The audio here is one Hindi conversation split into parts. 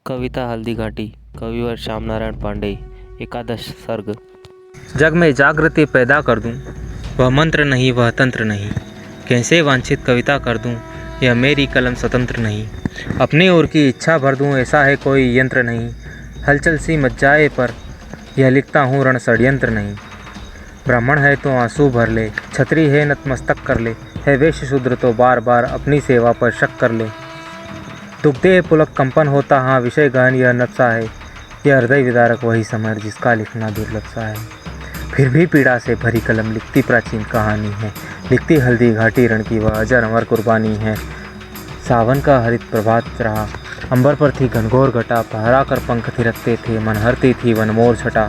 कविता हल्दी घाटी, कविवर श्याम नारायण पांडे। एकादश सर्ग। जग में जागृति पैदा कर दूं, वह मंत्र नहीं वह तंत्र नहीं। कैसे वांछित कविता कर दूं, यह मेरी कलम स्वतंत्र नहीं। अपनी ओर की इच्छा भर दूं, ऐसा है कोई यंत्र नहीं। हलचल सी मच जाए पर यह लिखता हूँ रण षड्यंत्र नहीं। ब्राह्मण है तो आंसू भर ले, छत्री है नतमस्तक कर ले। है वैश्य शूद्र तो बार बार अपनी सेवा पर शक कर ले। दुग्धे पुलक कंपन होता, हाँ विषय गहन यह नक्शा है। यह हृदय विदारक वही समर जिसका लिखना दुर्लभ सा है। फिर भी पीड़ा से भरी कलम लिखती प्राचीन कहानी है। लिखती हल्दी घाटी रण की वह अजर अमर कुर्बानी है। सावन का हरित प्रभात रहा, अंबर पर थी घनघोर घटा। फहरा कर पंख थिरकते थे, मन हरती थी वनमोर छटा।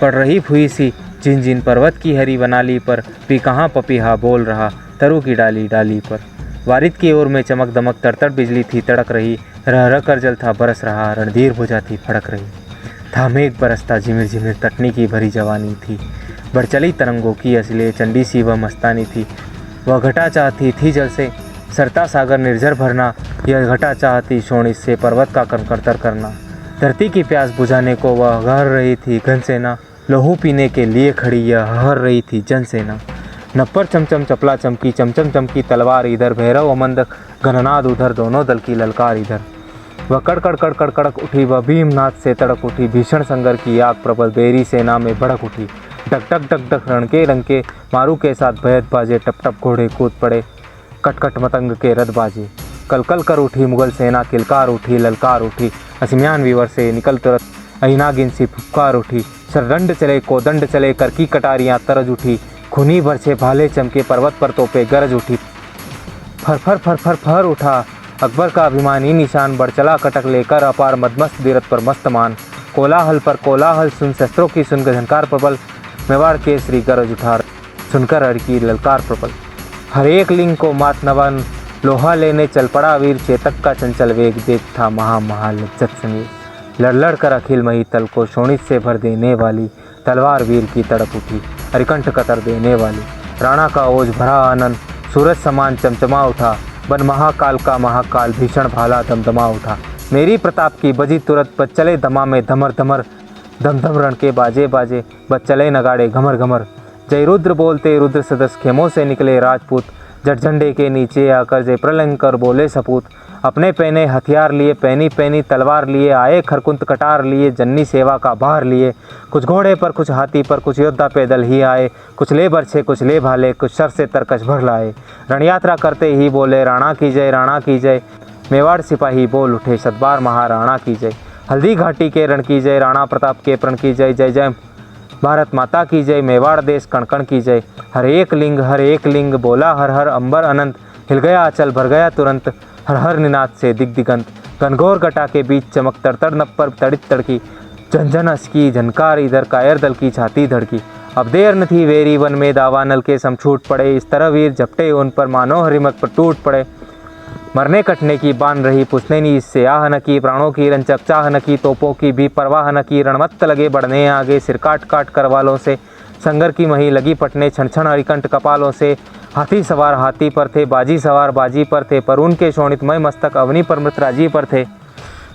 पड़ रही फुई सी जिन जिन पर्वत की हरी वनाली पर। पी कहाँ पपीहा बोल रहा तरु की डाली डाली पर। वारिद की ओर में चमक दमक तड़तड़ बिजली थी तड़क रही। रह रह कर जल था बरस रहा, रणधीर भुजा थी फड़क रही। था मेघ बरसता झिमिर झिमिर, तटनी की भरी जवानी थी। बढ़ चली तरंगों की असले, चंडी सी वह मस्तानी थी। वह घटा चाहती थी जल से सरता सागर निर्झर भरना। यह घटा चाहती शोणित से पर्वत का कंकड़तर करना। धरती की प्यास बुझाने को वह गहर रही थी घनसेना। लहू पीने के लिए खड़ी यह हर रही थी जनसेना। नप्पर चमचम चपला चमकी, चमचम चमकी तलवार इधर। भैरव अमंद घननाद उधर, दोनों दल की ललकार इधर। वह कड़कड़ कड़कड़ कड़क उठी, वह भीमनाथ से तड़क उठी। भीषण संगर की आग प्रबल बेरी सेना में भड़क उठी। डक डक डक डक रणके रंके मारू के साथ भयत बाजे। टप टप घोड़े कूद पड़े, कटकट मतंग के रथ बाजे। कल कल कर उठी मुगल सेना, किलकार उठी ललकार उठी। असम्यान विवर से निकल तुरत अहिनागिन सी फुफकार उठी। सरदंड चले कोदंड चले, कर की कटारियाँ तरज उठी। खूनी बरछे भाले चमके, पर्वत पर तोपे गरज उठी। फर फर फर फर फर उठा अकबर का अभिमानी निशान। बढ़ चला कटक लेकर अपार मदमस्त बीरत पर मस्तमान। कोलाहल पर कोलाहल सुन, शस्त्रों की सुन झनकार प्रबल। मेवाड़ के श्री गरज उठा, सुनकर हर की ललकार प्रबल। हर एक लिंग को मात नवन, लोहा लेने चल पड़ा वीर। चेतक का चंचल वेग देख था महा महा लज्जत समीर। लड़ लड़ कर अखिल मही तल को शोणित से भर देने वाली। तलवार वीर की तड़प उठी, अरिकंठ कतर देने वाली। राणा का ओज भरा आनंद, सूरज समान चमचमा उठा। बन महाकाल का महाकाल, भीषण भाला दमदमा उठा। मेरी प्रताप की बजी तुरत, बज चले दमा में धमर धमर। धम धम रण के बाजे बाजे, बज चले नगाड़े घमर घमर। जय रुद्र बोलते रुद्र सदस्य, खेमों से निकले राजपूत। जट झंडे के नीचे आकर जय प्रलंकर बोले सपूत। अपने पहने हथियार लिए, पैनी पैनी तलवार लिए। आए खरकुंत कटार लिए, जननी सेवा का भार लिए। कुछ घोड़े पर कुछ हाथी पर, कुछ योद्धा पैदल ही आए। कुछ ले बरछे कुछ ले भाले, कुछ सर से तरकश भर लाए। रणयात्रा करते ही बोले राणा की जय राणा की जय। मेवाड़ सिपाही बोल उठे सतबार महाराणा की जय। हल्दी घाटी के रण की जय, राणा प्रताप के प्रण की जय। जय जय भारत माता की जय, मेवाड़ देश कण कण की जय। हर एक लिंग बोला हर हर अंबर अनंत। हिल गया अचल भर गया तुरंत, हर हर निनाद से दिग दिगंत। घनघोर घटा के बीच चमक तड़तड़ नप्पर तड़ित तड़की। झंझन असकी झनकार इधर, कायर दल की छाती धड़की। अब देर न थी वेरी वन में, दावानल के सम छूट पड़े। इस तरह वीर झपटे उन पर, मानो हरिमक पर टूट पड़े। मरने कटने की बान रही, पुछने नी इससे आह न की। प्राणों की रंचक चाह न की, तोपों की भी परवाह न की। रणमत्त लगे बढ़ने आगे, सिर काट काट कर वालों से। संगर की मही लगी पटने, छण छण अरिकंठ कपालों से। हाथी सवार हाथी पर थे, बाजी सवार बाजी पर थे। पर उनके शोणितमय मस्तक अवनी पर मृतराजी पर थे।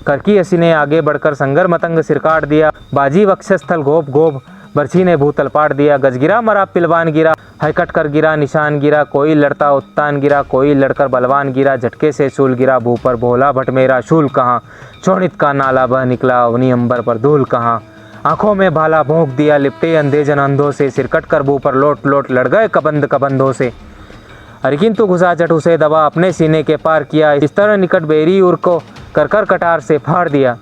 करकी हसी ने आगे बढ़कर संगर मतंग सिर काट दिया। बाजी वक्षस्थल गोप गोप, बरछी ने भूतल पाट दिया। गजगिरा मरा पिलवान गिरा, हैकट कर गिरा निशान गिरा। कोई लड़ता उत्तान गिरा, कोई लड़कर बलवान गिरा। झटके से शूल गिरा भू पर, भोला भट मेरा शूल कहाँ। शोणित का नाला बह निकला, अवनी अंबर पर धूल कहाँ। आंखों में भाला भोंक दिया, लिपटे अंधे जन अंधों से। सिरकट कर भू पर लोट लोट, लड़ गए कबंद कबंधों से। अरे किंतु घुसा जट उसे दबा, अपने सीने के पार किया। इस तरह निकट बेरी उर को कर कर कटार से फाड़ दिया।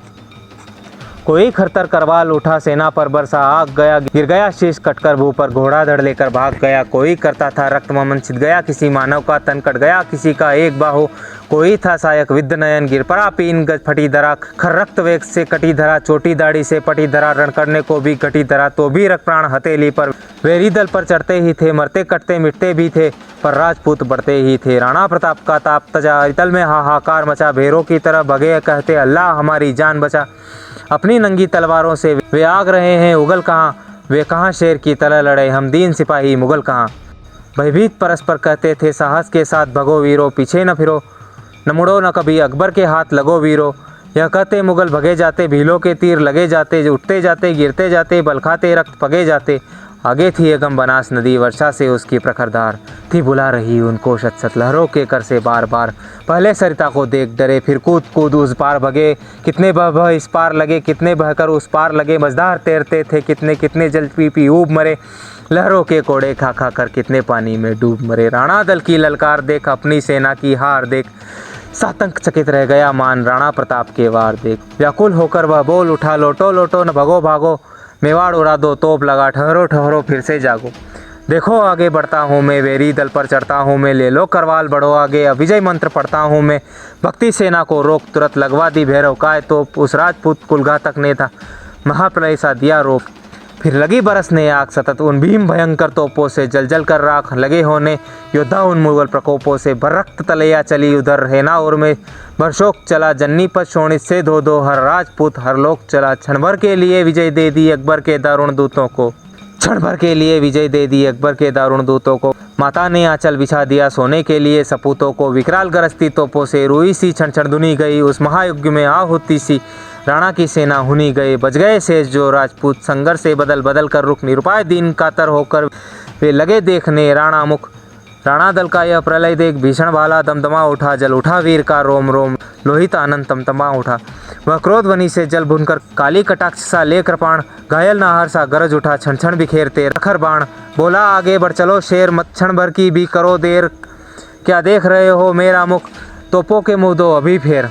कोई खरतर करवाल उठा, सेना पर बरसा आग गया। गिर गया शीश कटकर भू पर, घोड़ा धड़ लेकर भाग गया। कोई करता था रक्त ममन, छिद गया किसी मानव का तन। कट गया किसी का एक बाहु, कोई था सायक विद्य नयन। गिर पड़ा पीन गज फटी धरा, खर रक्त वेग से कटी धरा। चोटी दाढ़ी से पटी धरा, रण करने को भी घटी धरा। तो भी रक्त प्राण हथेली पर, वेरी दल पर चढ़ते ही थे। मरते कटते मिटते भी थे, पर राजपूत बढ़ते ही थे। राणा प्रताप का ताप तजा, तल में हाहाकार मचा। भेरों की तरह भगे कहते अल्लाह हमारी जान बचा। अपनी नंगी तलवारों से वे आग रहे हैं उगल कहाँ। वे कहाँ शेर की तरह लड़े, हम दीन सिपाही मुगल कहाँ। भयभीत परस्पर कहते थे साहस के साथ, भगो वीरो पीछे न फिरो। न मुड़ो न कभी अकबर के हाथ लगो वीरो। यह कहते मुगल भगे जाते, भीलों के तीर लगे जाते, उठते जाते गिरते जाते, बल खाते रक्त पगे जाते। आगे थी अगम बनास नदी, वर्षा से उसकी प्रखर धार थी बुला रही उनको शत शत लहरों के कर से बार बार। पहले सरिता को देख डरे, फिर कूद कूद उस पार भगे, कितने बह बह इस पार लगे, कितने बहकर उस पार लगे। मझधार तैरते थे कितने, कितने जल पी पी ऊब मरे, लहरों के कोड़े खा खा कर कितने पानी में डूब मरे। राणा दल की ललकार देख, अपनी सेना की हार देख, सातंक चकित रह गया मान, राणा प्रताप के वार देख। व्याकुल होकर वह बोल उठा, लोटो लोटो न भगो भागो, मेवाड़ उड़ा दो तोप लगा, ठहरो ठहरो फिर से जागो। देखो आगे बढ़ता हूँ मैं, वेरी दल पर चढ़ता हूँ मैं, ले लो करवाल बढ़ो आगे, अब विजय मंत्र पढ़ता हूँ मैं। भक्ति सेना को रोक, तुरंत लगवा दी भैरव काय तोप, उस राजपूत कुलघातक ने था महाप्रलय सा दिया रोक। फिर लगी बरसने आग सतत, उन भीम भयंकर तोपों से जल जल कर राख लगे होने योद्धा उन मुगल प्रकोपों से। भररक्त तलैया चली उधर हेनाउर में, भरशोक चला जन्नीपत शोणित से धो धो, हर राजपूत हर लोक चला। क्षण भर के लिए विजय दे दी अकबर के दारुण दूतों को, क्षण भर के लिए विजय दे दी अकबर के दारुण दूतों को। माता ने आंचल बिछा दिया सोने के लिए सपूतों को, विकराल गरजती तोपों से रुई सी क्षण क्षण धुनी गई, उस महायुग में आहुति सी राणा की सेना हुनी गए। बच गए शेष जो राजपूत, संघर्ष से बदल बदल कर रुक, निरुपाय दीन कातर होकर वे लगे देखने राणा मुख। राणा दल का यह प्रलय देख भीषण भाला दमदमा उठा, जल उठा वीर का रोम रोम, लोहित आनंद तमतमा उठा। वह क्रोध वनी से जल भुनकर काली कटाक्ष सा ले कृपाण, घायल नाहर सा गरज उठा, क्षण क्षण बिखेरते रखर बाण। बोला आगे बढ़ चलो शेर, मत क्षण भर की भी करो देर, क्या देख रहे हो मेरा मुख, तोपों के मुँह दो अभी फेर।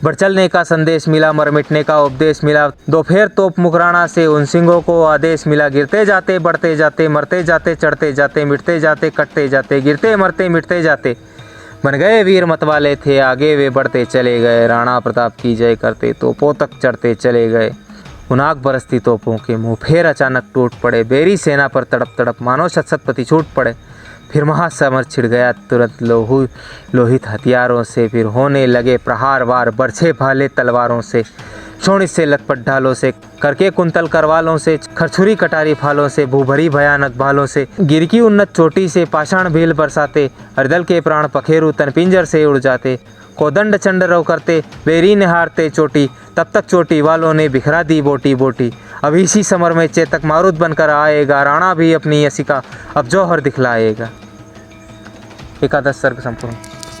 बढ़ चलने का संदेश मिला, मर मिटने का उपदेश मिला, दो फेर तोप मुकराना से उन सिंहों को आदेश मिला। गिरते जाते बढ़ते जाते, मरते जाते चढ़ते जाते, मिटते जाते कटते जाते, गिरते मरते मिटते जाते। बन गए वीर मतवाले थे, आगे वे बढ़ते चले गए, राणा प्रताप की जय करते तोपों तक चढ़ते चले गए। उन आग बरसती तोपों के मुँह फेर अचानक टूट पड़े, बेरी सेना पर तड़प तड़प मानो शत शत पति छूट पड़े। फिर महासमर छिड़ गया तुरंत लोहित हथियारों से, फिर होने लगे प्रहार वार बरछे भाले तलवारों से। शोणित से लटपट ढालों से, करके कुंतल करवालों से, खरछुरी कटारी फालों से, भूभरी भयानक भालों से। गिर की उन्नत चोटी से पाषाण भील बरसाते, हरदल के प्राण पखेरु तन पिंजर से उड़ जाते। कोदंड चंड रव करते, बेरी ने हारते चोटी, तब तक चोटी वालों ने बिखरा दी बोटी बोटी। अब इसी समर में चेतक मारुत बनकर आएगा, राणा भी अपनी यसिका अब जौहर दिखलाएगा। 11 सर्ग संपूर्ण।